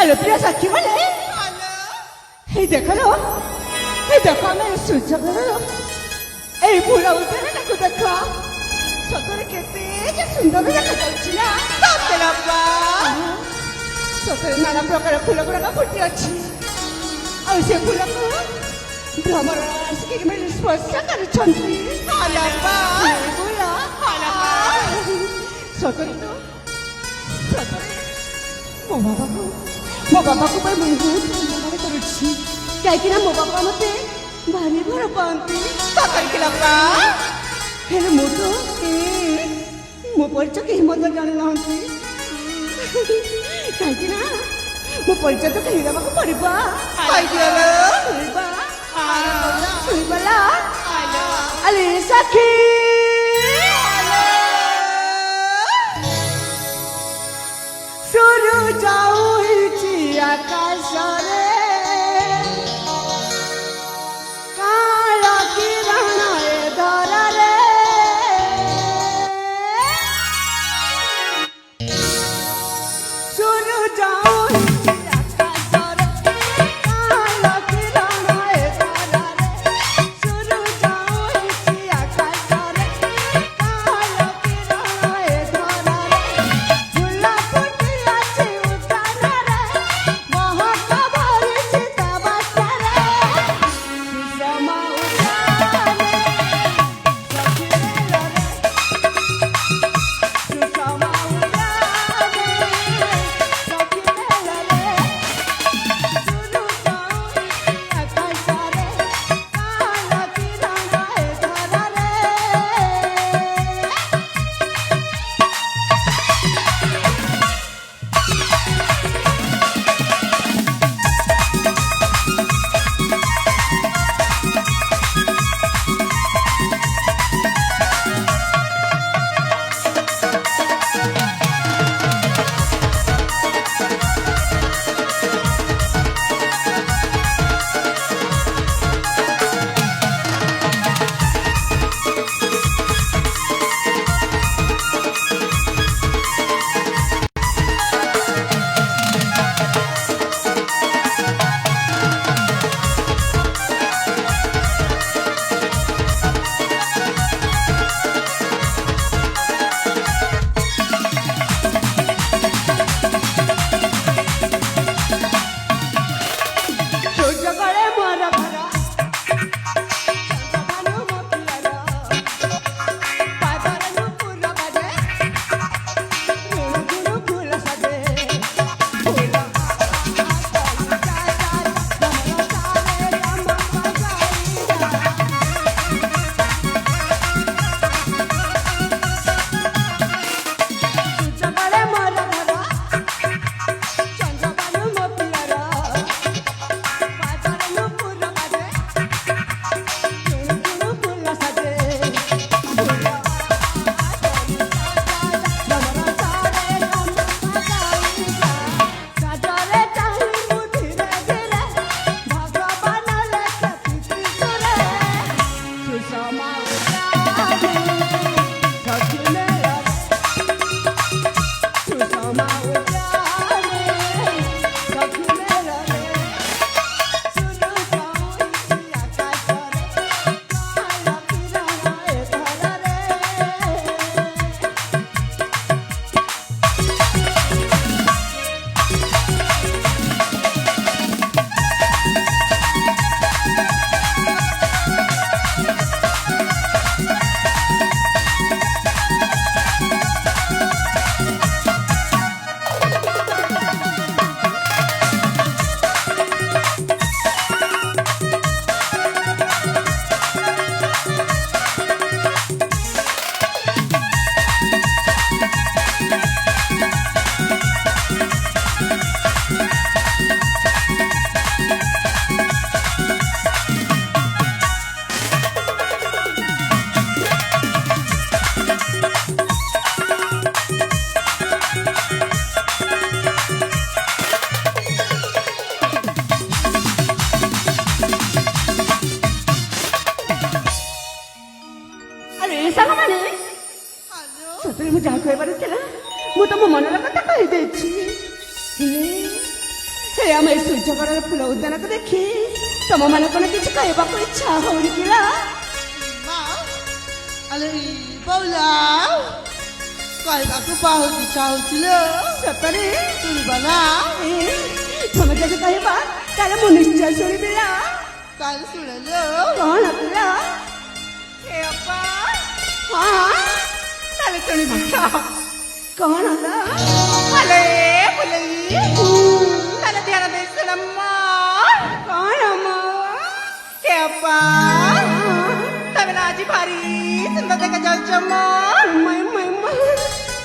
Hello प्रिय सखी बोले हे देखो लो हे देखो मैं सूर्य करो ए पूरा उतर ना को देखो सतरे केते सुंदर देखा जाउछि ना सतरे अब्बा सतरे नाना प्रकार फूल गुड़ा फुटी अछि आ से फूल को भ्रमर आसिक में स्पर्श करुछंती अब्बा बोला अब्बा सतरे तो सतरे मो बाबा को मैं बहुत धन्यवाद करुछि काहेकि मो बाबा मते भारी भर पाती सतरे के अब्बा हेले मो तो मो परिचय कहीं मत जाने ना काहेकि मो परिचय तो कहीं देवा को पड़िबा आई गेलो सुनबला अरे सखी सुरु जाऊची आकाश रे काला किरण ए धरा रे सुरु जाऊची आकाश रे काला किरण ए धरा रे सुरु जाऊची आकाश रे काला किरण ए धरा रे झुला फुटिला से उतारा रे महक भरी सीता बासा रे सुषमा उतारे सखी रे सुषमा उतारे सखी रे सुरु जाऊची आकाश रे काला किरण ए धरा रे सूर्य गले मोर भरा चंद्रभानु मोतियारा पादर नुपुर बाजे गुरु गुरु फूल सजे फूल सूर्य गले मोर भरा चंद्रभानु मोतियारा पादर नुपुर बाजे गुरु गुरु फूल सजे फूल साजरे चाही धीरे धीरे भगवान लेखे त्रिशूले सुषमा उतारे सखी मेरा सुषमा उतारे सखी मेरा सुरु जाऊची आकाश रे काला किरण ए धरा रे ସାଙ୍ଗମାନେ ସତରେ ମୁଁ ଯାହା କହିବାର ଥିଲା ମୁଁ ତମ ମନର କଥା କହିଦେଇଛି ହେଲେ ତମେ ଜାଣିଛ ନା ମୁଁ ତମକୁ କେତେ ଭଲ ପାଏ। ଆଲୋ ତମେ ଯଦି ମୋ ମନର କଥା ଶୁଣିବ ତାହେଲେ ମୁଁ ତମକୁ हे ଆମ ଏ ସୂର୍ଯ୍ୟକଳାର ଫୁଲ ଉଦ୍ୟାନକୁ ଦେଖି ତମ ମାନଙ୍କର କିଛି କହିବାକୁ ଇଚ୍ଛା ହଉନି କିରା? ମା ଆଲେ ବଉଲା କହିବାକୁ ବହୁତ ଇଚ୍ଛା ହଉছিল ସତରେ ଶୁଣିବା ନା ତମେ ଯଦି କହିବା ତାହେଲେ ମୁଁ ନିଶ୍ଚୟ ଶୁଣିବି ନା। ତାହେଲେ ଶୁଣିଲ କଣ ପିଲା? ଏ ଅପା ହଁ ତାହେଲେ ଶୁଣିବା କଣ ହେଲା? ଆଲେ ବୁଲେଇ ତାହେଲେ ଧ୍ୟାନ ଦେଇ ଶୁଣಮ್ಮ କଣ ମୋ ଏ ଅପା ତମେ ନା ଆଜି ଭାରି ସୁନ୍ଦର ଦେଖାଯାଉଛ ମ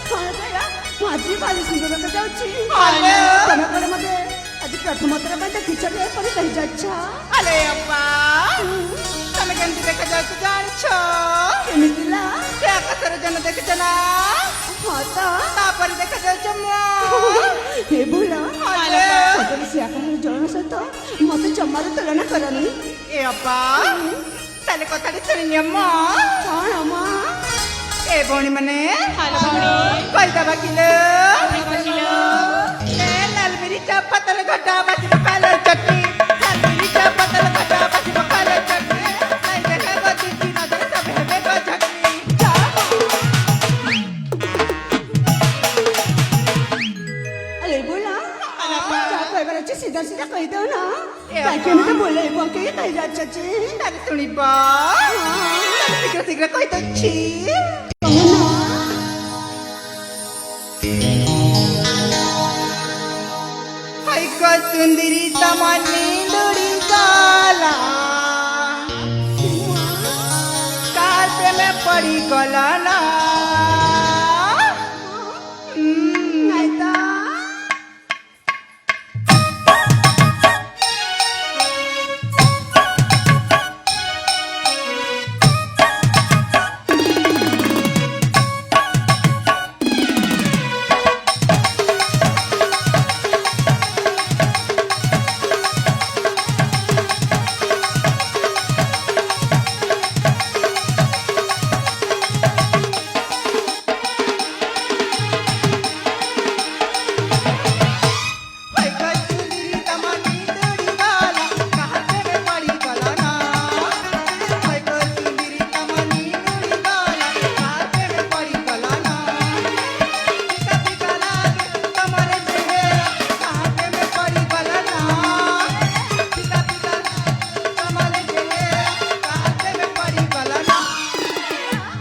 କଣ କହିଲା? ମୁଁ ଆଜି ଭାରି ସୁନ୍ଦର ଦେଖାଯାଉଛି। ଆଲୋ। ତମେ କଣ ମତେ ଆଜି ପ୍ରଥମ ଥର ପାଇଁ ଦେଖିଛ କି ଏପରି କହିଯାଉଛ? ଆଲେ ଅପା ତମେ କେମିତି ଦେଖାଯାଉଛ ଜାଣିଛ? କେମିତି ନା? ସେ ଆକାଶରେ ଜନ ଦେଖିଛ ନା ହଁ ତ ତାପରେ ଦେଖାଯାଉଛ ମୁଁ ହେ ଭୁଲ ଆଲୋ। ସତରେ ସେ ଆକାଶର ଜଳନ ସହିତ ମତେ ଜମାରୁ ତୁଳନା କରନି। ଏ ଅପା ତାହେଲେ କଥାଟି ଶୁଣିନିଅ ମ କଣ ମା? ଏ ଭଉଣୀ ମାନେ କହିଦବା କିଲୋ ଏ ଲାଲମିରି ଚା ପତଲ ଘଟା ବାଜିବ କାଲ ଚଟନି ଲାଲମିରି ଚା ପତଲ ଘଟା ବାଜିବ କାଲ ଚଟନି ନାଇଁ ଦେଖେ ଗଜିଛି ନଜର ସବ ହେବେ ଗଝଟନି अरे बोला ଆଲୋ ମା। क्या कहकर अच्छे सीधा सीधा कह दो ना ए ताकि अम्मा। मैं तो बोले बोके कह जा चाची ତାହେଲେ ଶୁଣିବ ତାହେଲେ ଶୀଘ୍ର ଶୀଘ୍ର କହିଦଉଛି ହାଇକ ସୁନ୍ଦରୀ ତମନି ଲୁଡ଼ି ଗଲା कार पे मैं पड़ी गला ना नहीं तो हाइक सुंदरी तमनी लुड़ी गला कार पे मैं पड़ी गला ना हाइक सुंदरी तमनी लुड़ी गला कार पे मैं पड़ी गला ना पिता पिता लागे तुम्हारे चेहरा कार पे मैं पड़ी गला ना पिता पिता लागे तुम्हारे चेहरा कार पे मैं पड़ी गला ना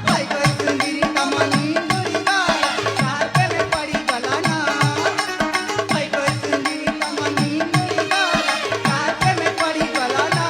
हाइक सुंदरी तमनी लुड़ी गला कार पे मैं पड़ी गला ना हाइक सुंदरी तमनी लुड़ी गला कार पे मैं पड़ी गला ना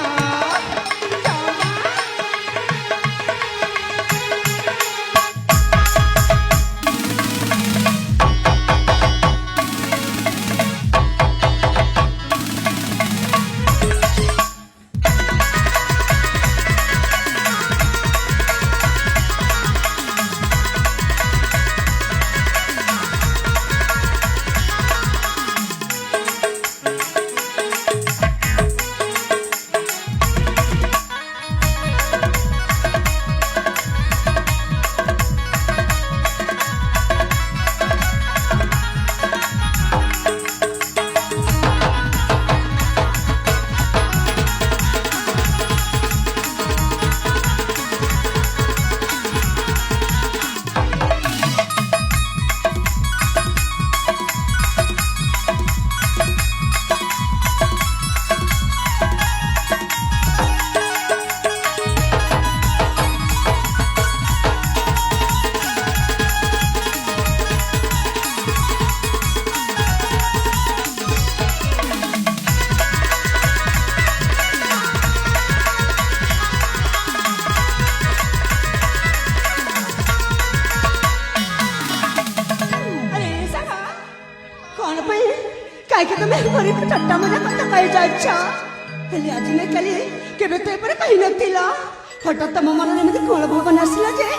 अरे सारा कौन पे काय के तुम्हें हमारी ठट्टा मजा करता कह जाच्छा हेले आज ने कली केबे तो एपरे कहि नथिला हठात तम मन रे मते कोन भावना आसिला जे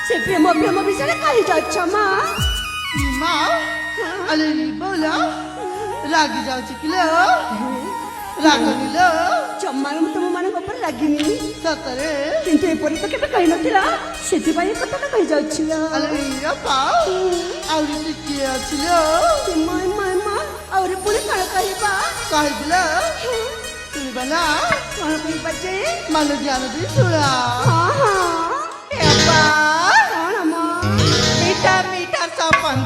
से प्रेम प्रेम विषय कहि जाच्छा मां ମା ଆଲେ ବଉଲା ରାଗି ଯାଉଛି କିଲୋ ରାଗନି ଲୋ ଜମାରୁ ମୁଁ ତମ ମାନଙ୍କ ଉପରେ ଲାଗିନି ସତରେ କିନ୍ତୁ ଏପରି ତ କେବେ କହି ନଥିଲା ସେଥିପାଇଁ ଏ କଥାଟା କହି ଯାଉଛି ଆଲେ ବାପା ଆହୁରି ଟିକିଏ ଅଛି ଲୋ ଆହୁରି ପୁଣି କଣ କହିବା କହିଥିଲ ଶୁଣିବ ନା କଣ କହିପାରୁଛି? ମାନୁ ଜାଣୁଛି ଶୁଣ ହଁ ହଁ ଏପା କଣ ମ ମିଠା ମିଠା ସପନ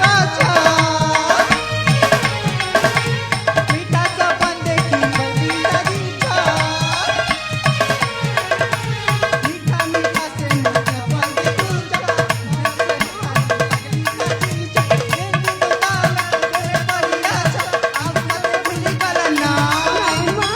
ଆଚ୍ଛା ମିଠା ସପନ ଦେଖି ବସିଲା ଦିଶା ମିଠା ମିଠା ସେ ସପନ ଦେଖୁଛ ଭୁଲି ଗଲା ନା ନାଇଁ ମା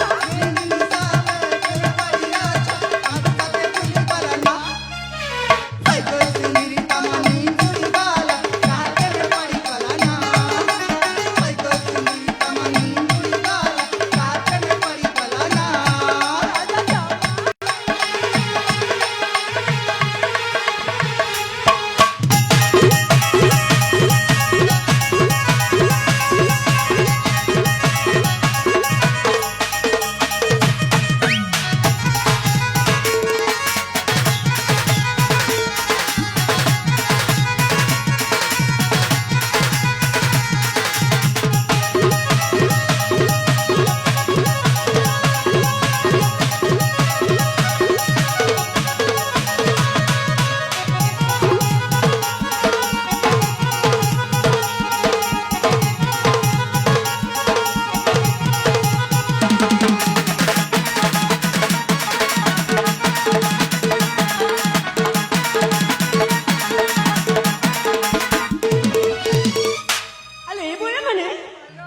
ଆଲେ ଏ ବୁଢ଼ା ମାନେ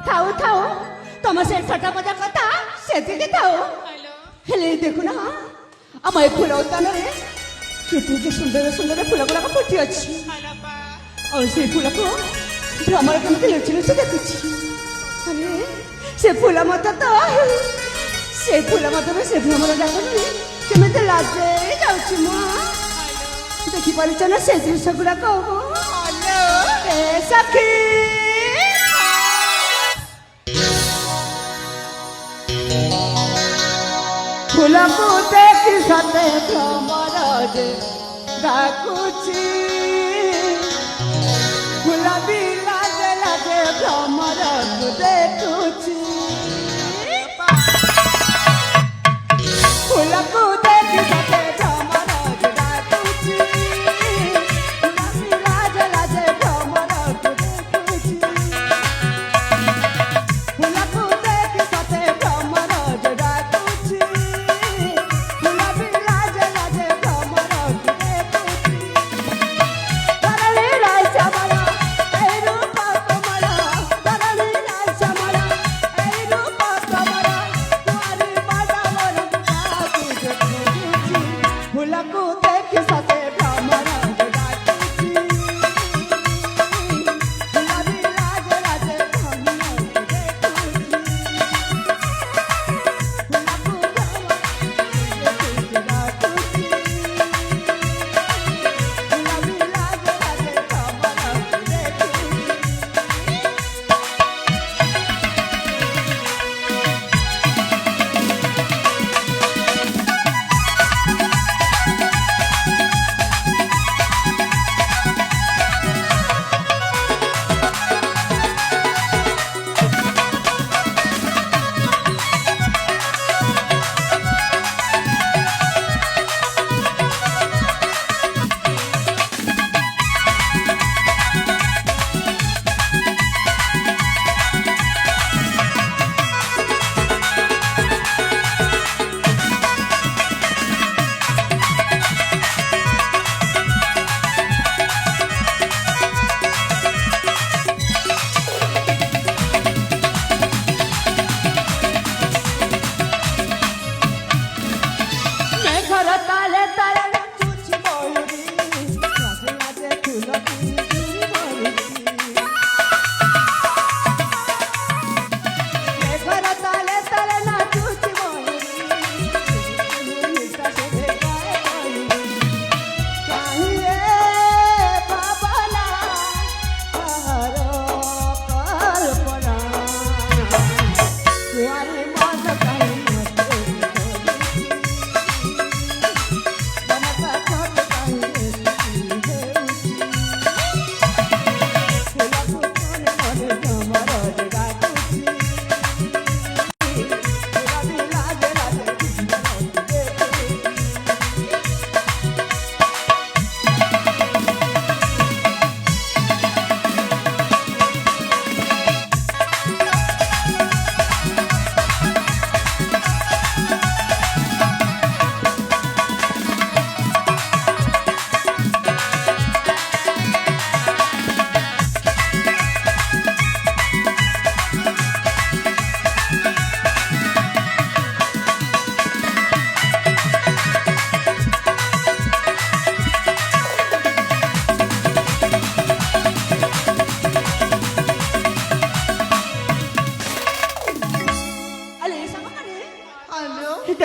ଥାଉ ଥାଉ ତମ ସେ ଛୋଟ ମଜା କଥା ସେତିକି ଥାଉ ହେଲେ ଦେଖୁନ ଆମ ଏ ଫୁଲ ଉଦ୍ୟାନରେ କେତେ ଯେ ସୁନ୍ଦର ସୁନ୍ଦର ଫୁଲ ଗୁଡାକ ଫୁଟି ଅଛି ଆଉ ସେ ଫୁଲକୁ ଭ୍ରମର କେମିତି ଲୁଚି ଲୁଚି ଦେଖୁଛି ଆରେ ସେ ଫୁଲ ମତେ ତ ସେ ଫୁଲ ମତେ ସେ ଭ୍ରମର ଡାକୁନି କେମିତି ଲାଜେଇ ଯାଉଛି ମୁଁ ଦେଖିପାରୁଛ ନା ସେ ଜିନିଷ ଗୁଡାକ ଏ ସଖୀ ଫୁଲକୁ ଦେଖି ସତେ ଭ୍ରମର ଯେ ଡାକୁଛି ଫୁଲ ବି ଲାଜେ ଲାଜେ ଭ୍ରମରକୁ ଦେଖୁଛି ଫୁଲକୁ ଦେଖି ସତେ ଭ୍ରମର ଯେ ଡାକୁଛି ଫୁଲ ବି ଲାଜେ ଲାଜେ ଭ୍ରମରକୁ ଦେଖୁଛି ଫୁଲକୁ ଦେଖି ସତେ ଭ୍ରମର ଯେ ଡାକୁଛି ଫୁଲ ବି ଲାଜେ ଲାଜେ ଭ୍ରମରକୁ ଦେଖୁଛି ଧରଣୀ ରାଇ ଶ୍ୟାମଳ ଏ ରୂପ କୋମଳ ଧରଣୀ ରାଇ ଶ୍ୟାମଳ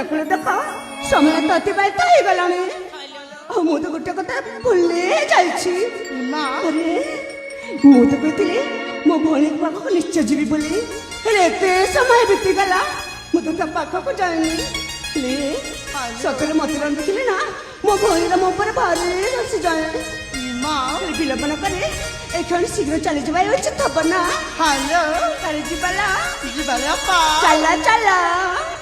ଦେଖିଲେ ଦେଖ ସମୟ ତ ଅତିବାହିତ ହେଇଗଲାଣି ଆଉ ମୁଁ ତ ଗୋଟେ କଥା ଭୁଲି ଯାଇଛି ମା ଆରେ ମୁଁ ତ କହିଥିଲି ମୋ ଭଉଣୀ ପାଖକୁ ନିଶ୍ଚୟ ଯିବି ବୋଲି ହେଲେ ଏତେ ସମୟ ବିତିଗଲା ମୁଁ ତ ତା ପାଖକୁ ଯାଇନି ହେଲେ ସତରେ ମତେ ଦେଖିଲେ ନା ମୋ ଭଉଣୀର ମୋ ଉପରେ ଭାରି ବସିଯାଏ ମା ବିଳମ୍ବ ନ କରି ଏ କ୍ଷଣି ଶୀଘ୍ର ଚାଲିଯିବା ଉଚିତ ହବ ନା ହ୍ୟାଲୋ ଚାଲିଯିବା ଯିବା ଚାଲ ଚାଲ